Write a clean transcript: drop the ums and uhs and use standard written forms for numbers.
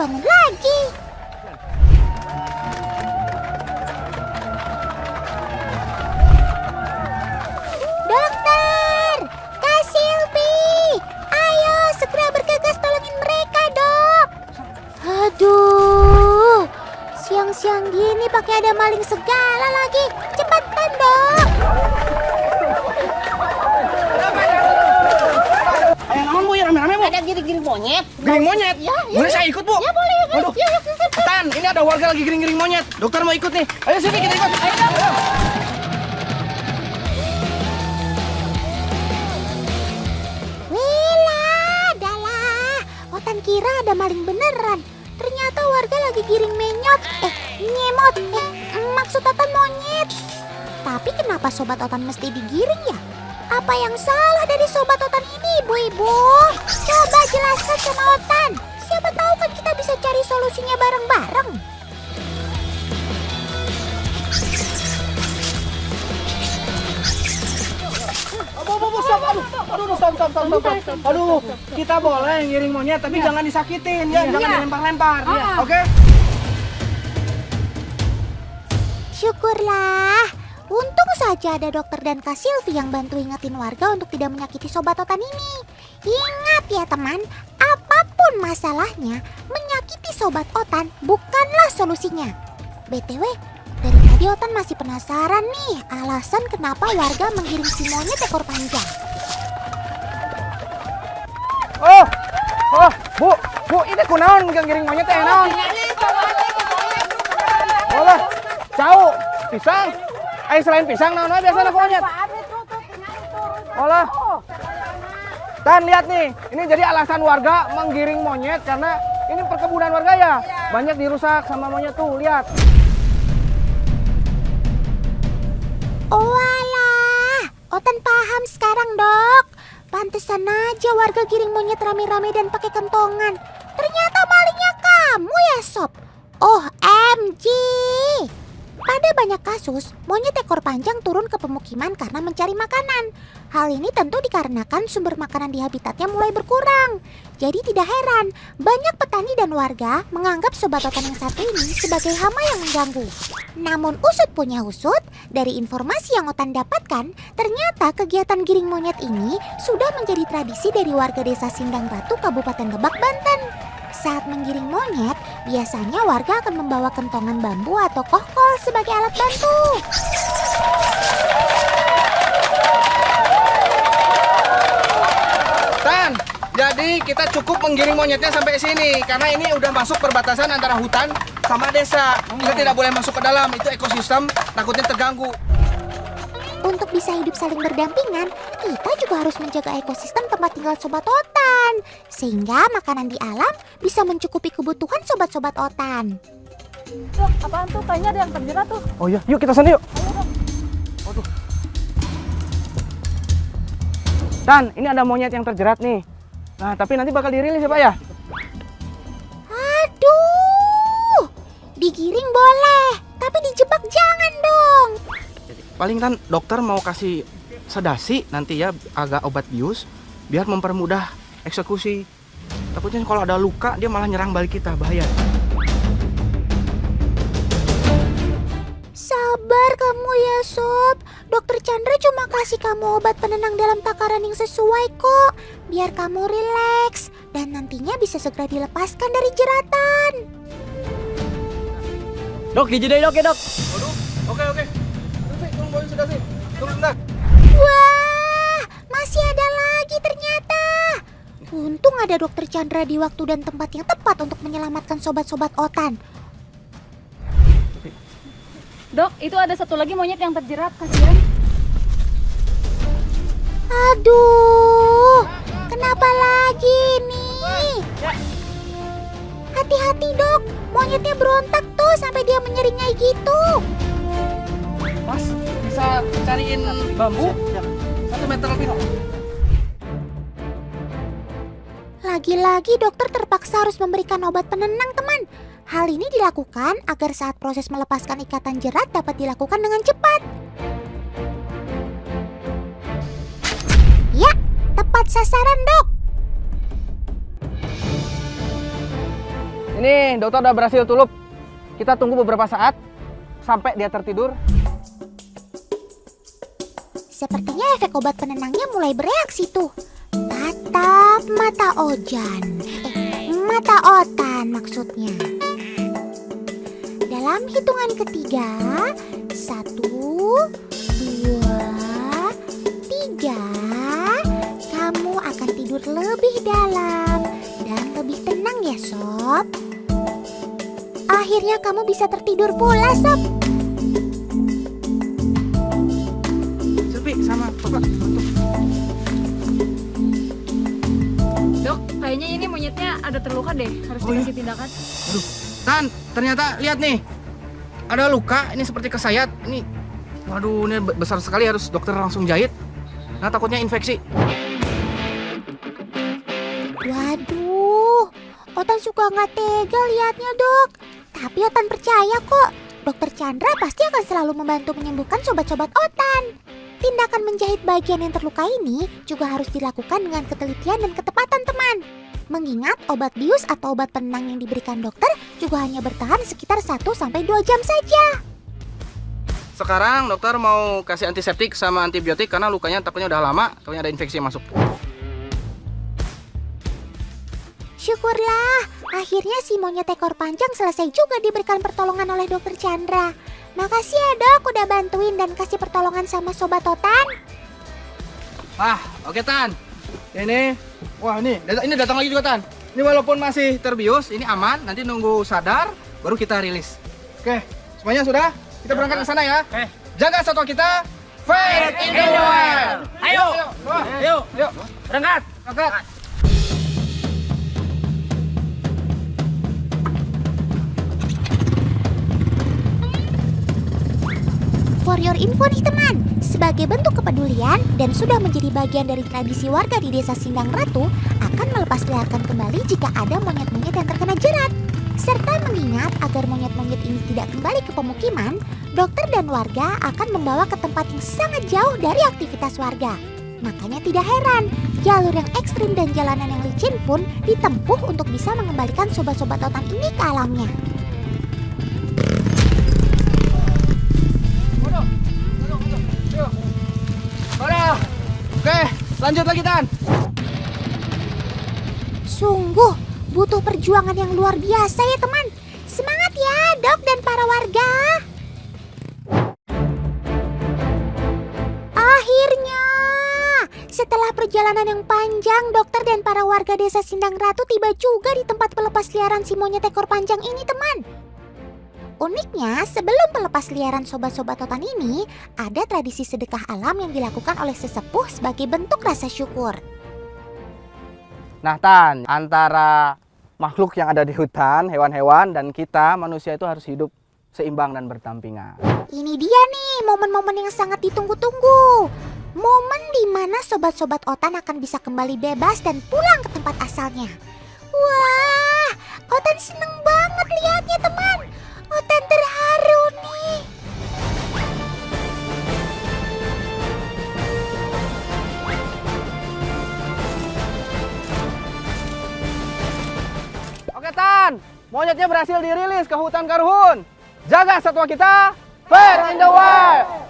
bangun lagi. Dokter, Kak Silvi, ayo segera bergegas tolongin mereka, Dok. Aduh, siang-siang gini pakai ada maling segala lagi. Cepetan, Dok. Namun Bu, ya rame-rame Bu. Ada giring-giring monyet. Giring monyet? Ya. Boleh saya ikut Bu? Ya boleh. Waduh. Ya. Tan, ini ada warga lagi giring-giring monyet. Dokter mau ikut nih. Ayo sini kita ikut. Ayo. Wela, dalah. Otan kira ada maling beneran. Ternyata warga lagi giring nyemot. Maksud Otan monyet. Tapi kenapa Sobat Otan mesti digiring ya? Apa yang salah dari Sobat Otan ini, ibu-ibu? Coba jelaskan sama Otan. Siapa tahu kan kita bisa cari solusinya bareng-bareng. Bu, stop. Stop. Aduh, kita boleh ngiring monyet, tapi jangan disakitin ya. Jangan dilempar-lempar. Oke? Syukurlah. Untung saja ada dokter dan Kak Silvi yang bantu ingetin warga untuk tidak menyakiti Sobat Otan ini. Ingat ya teman, apapun masalahnya, menyakiti Sobat Otan bukanlah solusinya. BTW, dari tadi Otan masih penasaran nih alasan kenapa warga menggiring si monyet ekor panjang. Bu, ini kunaon ngiring monyet teh naon? Boleh. Cau, pisang. Selain pisang naon wae biasana ku monyet? Olah. Dan lihat nih, ini jadi alasan warga menggiring monyet karena ini perkebunan warga ya. Banyak dirusak sama monyet tuh, lihat. Walah, Otan paham sekarang, Dok. Pantesan aja warga giring monyet rame-rame dan pakai kentongan. Ternyata malingnya kamu ya, Sob. OMG. Pada banyak kasus, monyet ekor panjang turun ke pemukiman karena mencari makanan. Hal ini tentu dikarenakan sumber makanan di habitatnya mulai berkurang. Jadi tidak heran, banyak petani dan warga menganggap Sobat Otan yang satu ini sebagai hama yang mengganggu. Namun usut punya usut, dari informasi yang Otan dapatkan, ternyata kegiatan giring monyet ini sudah menjadi tradisi dari warga desa Sindang Ratu, Kabupaten Lebak, Banten. Saat menggiring monyet, biasanya warga akan membawa kentongan bambu atau kohkol sebagai alat bantu. Tan, jadi kita cukup menggiring monyetnya sampai sini karena ini udah masuk perbatasan antara hutan sama desa. Kita tidak boleh masuk ke dalam, itu ekosistem takutnya terganggu. Untuk bisa hidup saling berdampingan, kita juga harus menjaga ekosistem tempat tinggal Sobat Otan. Sehingga makanan di alam bisa mencukupi kebutuhan Sobat-Sobat Otan. Dok, apaan tuh? Kayaknya ada yang terjerat tuh. Oh iya, yuk kita sana yuk. Ayo, Dok. Waduh. Dan ini ada monyet yang terjerat nih. Nah, tapi nanti bakal dirilis ya Pak ya? Aduh, digiring boleh, tapi dijebak jangan dong. Paling kan dokter mau kasih sedasi nanti ya, agak obat bius biar mempermudah eksekusi. Takutnya kalau ada luka dia malah nyerang balik kita, bahaya. Sabar kamu ya Sob. Dokter Chandra cuma kasih kamu obat penenang dalam takaran yang sesuai kok. Biar kamu rileks dan nantinya bisa segera dilepaskan dari jeratan. Dok, dijeda dok ya dok. Waduh, oke. Tunggu poin sudah sih. Tunggu sebentar. Wah, masih ada lagi ternyata. Untung ada Dokter Chandra di waktu dan tempat yang tepat untuk menyelamatkan sobat-sobat Otan. Dok, itu ada satu lagi monyet yang terjerat, kasihan. Aduh, kenapa lagi nih? Hati-hati dok, monyetnya berontak tuh sampai dia menyeringai gitu. Mas, bisa cariin bambu 1 meter lebih. Lagi-lagi dokter terpaksa harus memberikan obat penenang teman. Hal ini dilakukan agar saat proses melepaskan ikatan jerat dapat dilakukan dengan cepat. Ya, tepat sasaran dok. Ini dokter udah berhasil tulup. Kita tunggu beberapa saat sampai dia tertidur. Sepertinya efek obat penenangnya mulai bereaksi tuh. Tatap mata Ojan. Mata Otan maksudnya. Dalam hitungan ketiga, 1, 2, 3, kamu akan tidur lebih dalam dan lebih tenang ya, Sob. Akhirnya kamu bisa tertidur pula, Sob. Selfie sama Bapak. Dok, kayaknya ini monyetnya ada terluka deh. Harus Oh, iya? dikasih tindakan. Aduh, Tan, ternyata lihat nih. Ada luka, ini seperti kesayat. Ini, waduh, ini besar sekali, harus dokter langsung jahit. Nah, takutnya infeksi. Waduh, Otan suka nggak tega liatnya, Dok. Tapi Otan percaya kok, Dokter Chandra pasti akan selalu membantu menyembuhkan sobat-sobat Otan. Tindakan menjahit bagian yang terluka ini juga harus dilakukan dengan ketelitian dan ketepatan, teman. Mengingat obat bius atau obat penenang yang diberikan dokter juga hanya bertahan sekitar 1-2 jam saja. Sekarang dokter mau kasih antiseptik sama antibiotik karena lukanya takutnya udah lama, takutnya ada infeksi yang masuk. Syukurlah, akhirnya si monyet ekor panjang selesai juga diberikan pertolongan oleh Dokter Chandra. Makasih ya, Dok, udah bantuin dan kasih pertolongan sama Sobat Otan. Wah, oke Tan. Ini, wah ini datang lagi juga Tan. Ini walaupun masih terbius, ini aman. Nanti nunggu sadar, baru kita rilis. Oke, semuanya sudah? Kita berangkat ke sana ya. Jaga satwa kita. Fair in the wild. Ayo, berangkat. For your info nih teman, sebagai bentuk kepedulian dan sudah menjadi bagian dari tradisi warga di desa Sindang Ratu, akan melepasliarkan kembali jika ada monyet-monyet yang terkena jerat. Serta mengingat agar monyet-monyet ini tidak kembali ke pemukiman, dokter dan warga akan membawa ke tempat yang sangat jauh dari aktivitas warga. Makanya tidak heran, jalur yang ekstrim dan jalanan yang licin pun ditempuh untuk bisa mengembalikan sobat-sobat Otan ini ke alamnya. Oke, lanjut lagi Tan. Sungguh butuh perjuangan yang luar biasa ya teman. Semangat ya Dok dan para warga. Akhirnya, setelah perjalanan yang panjang, dokter dan para warga desa Sindang Ratu tiba juga di tempat pelepas liaran si monyet ekor panjang ini teman. Uniknya, sebelum pelepas liaran sobat-sobat Otan ini, ada tradisi sedekah alam yang dilakukan oleh sesepuh sebagai bentuk rasa syukur. Nah Tan, antara makhluk yang ada di hutan, hewan-hewan, dan kita manusia itu harus hidup seimbang dan berdampingan. Ini dia nih momen-momen yang sangat ditunggu-tunggu. Momen di mana sobat-sobat Otan akan bisa kembali bebas dan pulang ke tempat asalnya. Wah, Otan seneng banget lihatnya teman. Otan terharu nih. Oke Tan, monyetnya berhasil dirilis ke hutan Karhun. Jaga satwa kita, fair in the wild.